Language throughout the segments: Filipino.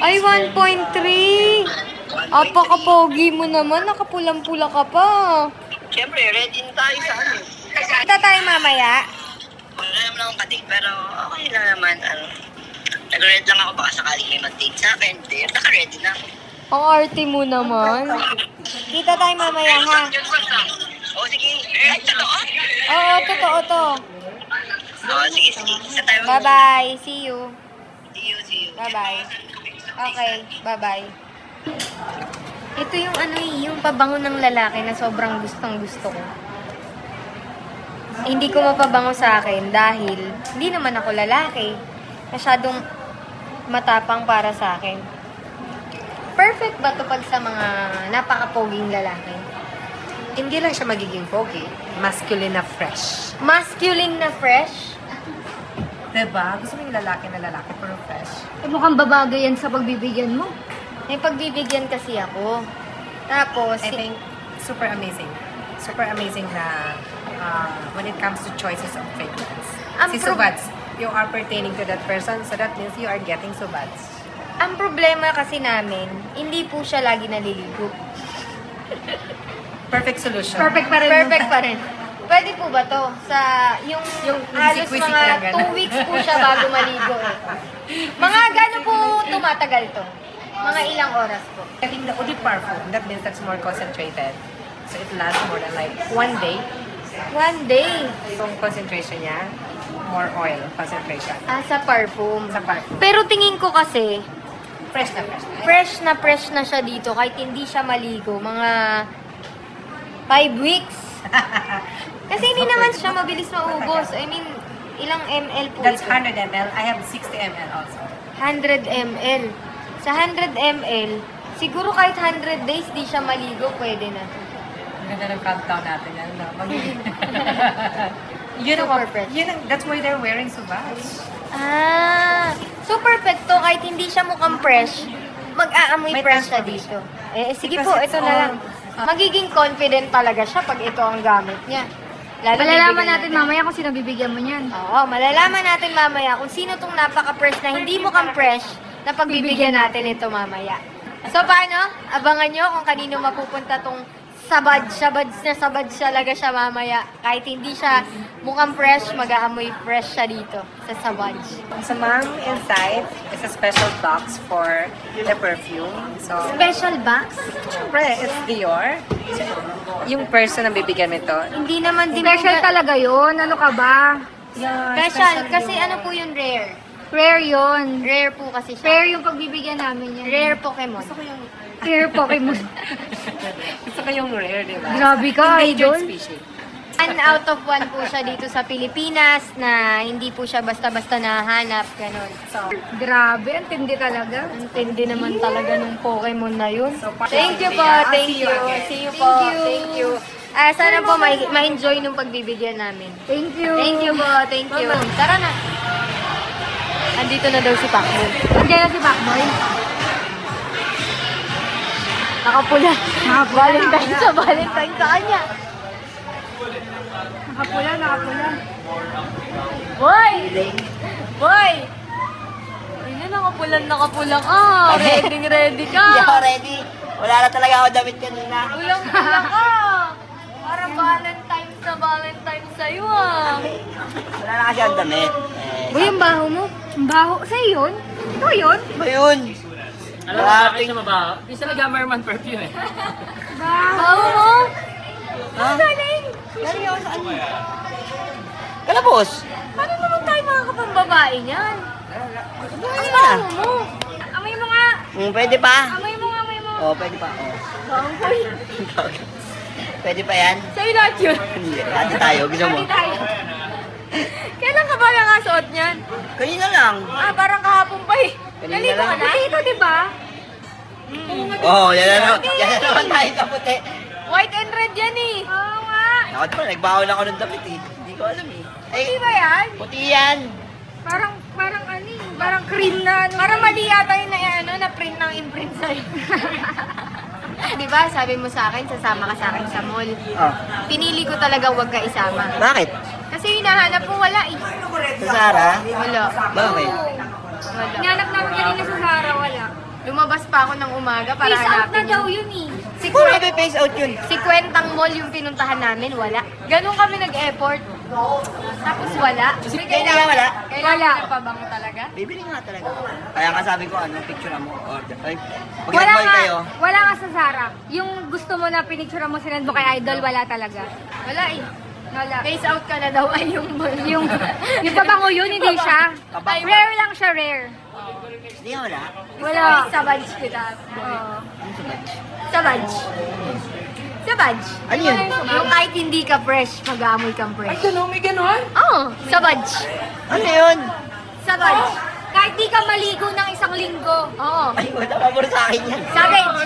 Ay, 1.3. Apaka-pogi mo naman. Nakapulang-pula ka pa. Siyempre, ready na tayo sa ano. Kita tayo mamaya. Wala naman akong kadate, pero okay lang naman. Nag-ready lang ako baka sakaling may mag-date sa akin. Naka-ready na ako. Ang arte mo naman. Kita tayo mamaya, ha? Oo, sige. Totoo? Oo, totoo to. Oo, sige. Isa tayo. Bye-bye. See you. See you. Bye-bye. Okay, bye-bye. Ito yung yung pabango ng lalaki na sobrang gustong-gusto ko. Hindi ko mapabango sa akin dahil hindi naman ako lalaki. Masyadong matapang para sa akin. Perfect ba ito pag sa mga napaka-poging lalaki? Hindi lang siya magiging pogi. Masculine na fresh. Masculine na fresh? Diba? Gusto mo yung lalaki na lalaki pero fresh. Eh, mukhang babagay yan sa pagbibigyan mo. May pagbibigyan kasi ako. Tapos, I think super amazing. Super amazing na when it comes to choices of fragrance. Si Subads, you are pertaining to that person, so that means you are getting Subads. ang problema kasi namin, hindi po siya lagi naliligo. Perfect solution. Perfect pa rin. Perfect pa rin. Pwede po ba to? Sa yung halos wisik-wisik mga lang gano'n. 2 weeks po siya bago maligo. Mga gano'n po tumatagal to? Mga ilang oras po? I think the Udi parfum, that means that's more concentrated. So it lasts more than like 1 day. 1 day. Yung concentration niya, more oil concentration. Sa parfum. Sa parfum. Pero tingin ko kasi, Fresh na fresh na. fresh na siya dito kahit hindi siya maligo. Mga 5 weeks. Kasi hindi naman siya mabilis maubos. I mean, ilang ml po That's ito? 100 ml. I have 60 ml also. 100 ml. Sa 100 ml, siguro kahit 100 days di siya maligo, pwede na. Ang ganda ng countdown natin. Yan, no? Super fresh. That's why they're wearing Subads. So perfecto. Kahit hindi siya mukhang fresh, mag-aamoy May fresh siya transformation. dito. Sige Because po, it's ito na all- lang. Magiging confident talaga siya pag ito ang gamit niya. Lalo Malalaman bibigyan natin mamaya kung sino bibigyan mo niyan. Oo, malalaman natin mamaya kung sino tong napaka-fresh na hindi mukhang fresh na pagbibigyan natin ito mamaya. So paano? Abangan nyo kung kanino mapupunta tong sabads talaga siya mamaya. Kahit hindi siya mukhang fresh, mag-aamoy fresh siya dito sa sabads. So, ma'am, inside is a special box for the perfume. So, Special box? syempre, it's Dior. So, yung person na bibigyan mo ito, Hindi naman din Special talaga yun. Ano ka ba? Special. Kasi ano po yung rare? Rare yun. Rare po kasi siya. Rare yung pagbibigyan namin yan. Rare Pokemon. Rare Pokemon. gusto ko yung rare, di ba? Grabe ka, Endangered idol. species. 1 out of 1 po siya dito sa Pilipinas na hindi po siya basta-basta nahanap. Ganon. So, Grabe, ang tindi talaga. Ang tindi naman talaga ng Pokemon na yun. So, Thank you po. I'll Thank see you you. again. See you po. Thank you. Sana po ma-enjoy nung pagbibigyan namin. Thank you. Thank you po. Thank you. Tara na. Andito na daw si Pacboy. Andiyan na si Pacboy. Nakapula. Valentine sa Valentine sa kanya. Nakapula. Boy! Boy! Ayun, nakapulang. Ready ka. Hindi ako ready. Wala na talaga ako damit kanina. Pulang-pulang ka. Para Valentine sa'yo Wala na kasi ang damit. Boy, yung baho mo. Ang baho. Sa'yo yun? Ito yun? Ba yun? Alam mo bakit siya mabaho? Hindi sila Gamerman perfume eh. Baho mo? Ha? Galing ako saan? Kalabos. Paano naman tayo makakapambabae niyan? Ano ba? Baho mo. Amoy mo nga. Pwede pa? Amoy mo. Oo, pwede pa. Oo. Baho mo. Pwede pa yan? Sa'yo lahat yun. Hindi. Ate tayo. Gusto mo? Kailan ka ba nakasuot niyan? Kanina lang. Parang kahapon pa eh. Kanina Naligo ka lang. na? Ito, di ba? Oo, yan na naman. Yan na naman tayo sa puti. White and red yan eh. Oo nga. Ako diba, nagbawal ako ng damit eh. Hindi ko alam eh. Ay, Di ba yan? puti yan. Parang ano eh. Parang cream na ano. Parang mali yata yung na print ng imprint sa'yo. Di ba, sabi mo sa akin, sasama ka sa akin sa mall. Oh. Pinili ko talaga wag ka isama. Bakit? Kasi hinahanap ko wala eh. Sa Zara? Wala. Bakit? Wala. Hinanap namin kanina sa Zara, wala. Lumabas pa ako ng umaga para Face out na hanapin daw yun. yun eh. Si Puro Kwent, may face out yun. si Kwentang Mall yung pinuntahan namin, wala. Ganun kami nag-effort. Tapos wala. Kaya nga wala. Kailangan ng pabango talaga. Bibili nga talaga ako. Kaya nga sabi ko, picture mo. Order. Ay, pag Wala nag-mall nga, kayo. wala nga sa Zara. Yung gusto mo na pinicture mo sinend mo kay Idol, wala talaga. Wala eh. Wala. Face out ka na daw ay yung Yung pabango yun, hindi siya. Pabango. Rare lang siya, rare. Hindi nga wala. Wala. Sa badge kita. Oo. Sa badge. Sa badge. Ano yun? Yung kahit hindi ka fresh, mag-aamoy kang fresh. Ganun, may ganon? Oo, sa badge. Ano yun? Sa badge. Kahit di ka maligo ng isang linggo. Oo. Ay, wala pa puro sa akin yan. Sa badge.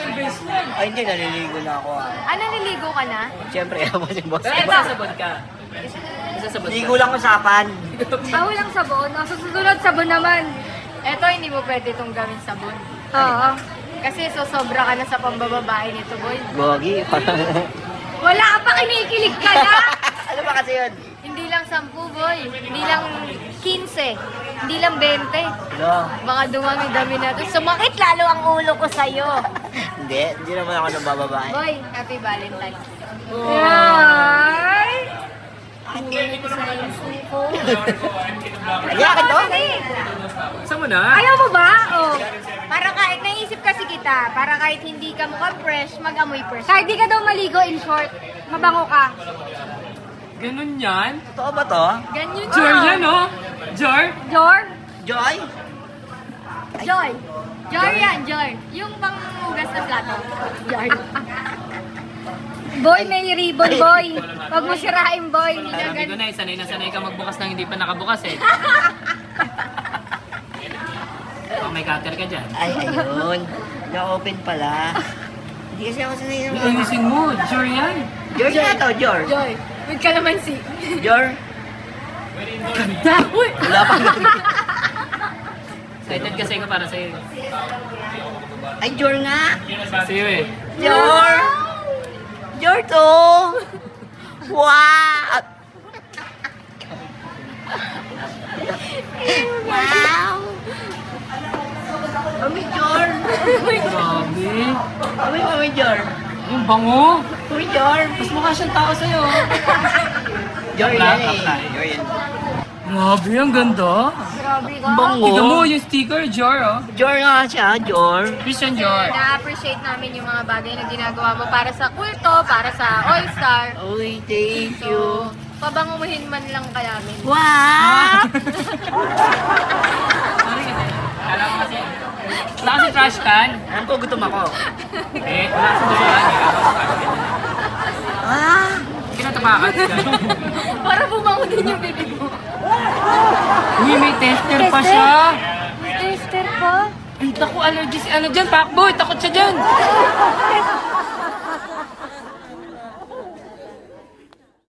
Ay, hindi, naliligo na ako. Ano, niligo ka na? Siyempre, ako si boss. Pero sasabot ka. Sasabot ka. Ligo lang usapan. Baho lang sabon. O, susunod sabon naman. Eto, hindi mo pwede itong gawin sabon. Oo. Kasi sosobra ka na sa pambababae nito, boy. Gogi. Wala ka pa, kinikilig ka na. Ano ba kasi yun? Hindi lang 10, boy. Hindi lang 15. Hindi lang 20. No. Mga dumami-dami na to. Sumakit lalo ang ulo ko sa'yo. Hindi naman ako nang bababae. Boy, happy Valentine's. Ay. Ay, akin to? Saan mo na? Ayaw mo ba? Oh. Para kahit naisip kasi kita, para kahit hindi ka mukhang fresh, mag-amoy fresh. Kahit di ka daw maligo, in short, mabango ka. Ganun yan? Totoo ba to? Ganyan Jor yan, oh. Jor? Jor? Joy? Joy. Joy yan, Joy. Yung panghugas ng plato. Joy. Boy, may ribbon, boy. Huwag mo sirain, boy. Sabi ko na, sanay na sanay ka magbukas ng hindi pa nakabukas eh. Oh, may cutter ka dyan. Ay, ayun. Na-open pala. Hindi kasi ako sanay naman. Ayusin mo, Jor yan. Jor na to, Jor. Joy. With calamansi. Jor. Ganda! Uy! Wala pa ganun. Excited kasi ako para sa'yo. Ay, Jor nga. Sa'yo eh. Jor. Jor to. Wow. Wow. Mami Jor. Grabe. Mami Jor. Ang bango. Mami Jor. Mas mukha siyang tao sa'yo. Jor yan eh. Jor yan. Grabe, ang ganda. Grabe ka. Bango. Tignan mo yung sticker, Jor, oh. Jor nga siya, Jor. Christian Jor. Na-appreciate namin yung mga bagay na ginagawa mo para sa kulto, para sa All-Star. Uy, thank you. So, pabanguhin man lang ka namin. Wow. Sorry kasi. Alam mo kasi. Wala kasi trash can. Alam ko, gutom ako. Eh, wala kasi busulan. Ah. Kinatapakan ka. Para bumango din yung bibig mo. Uy, may tester pa siya. Tester pa? Ay, naku, allergy si ano dyan, Pacboy. Takot siya dyan.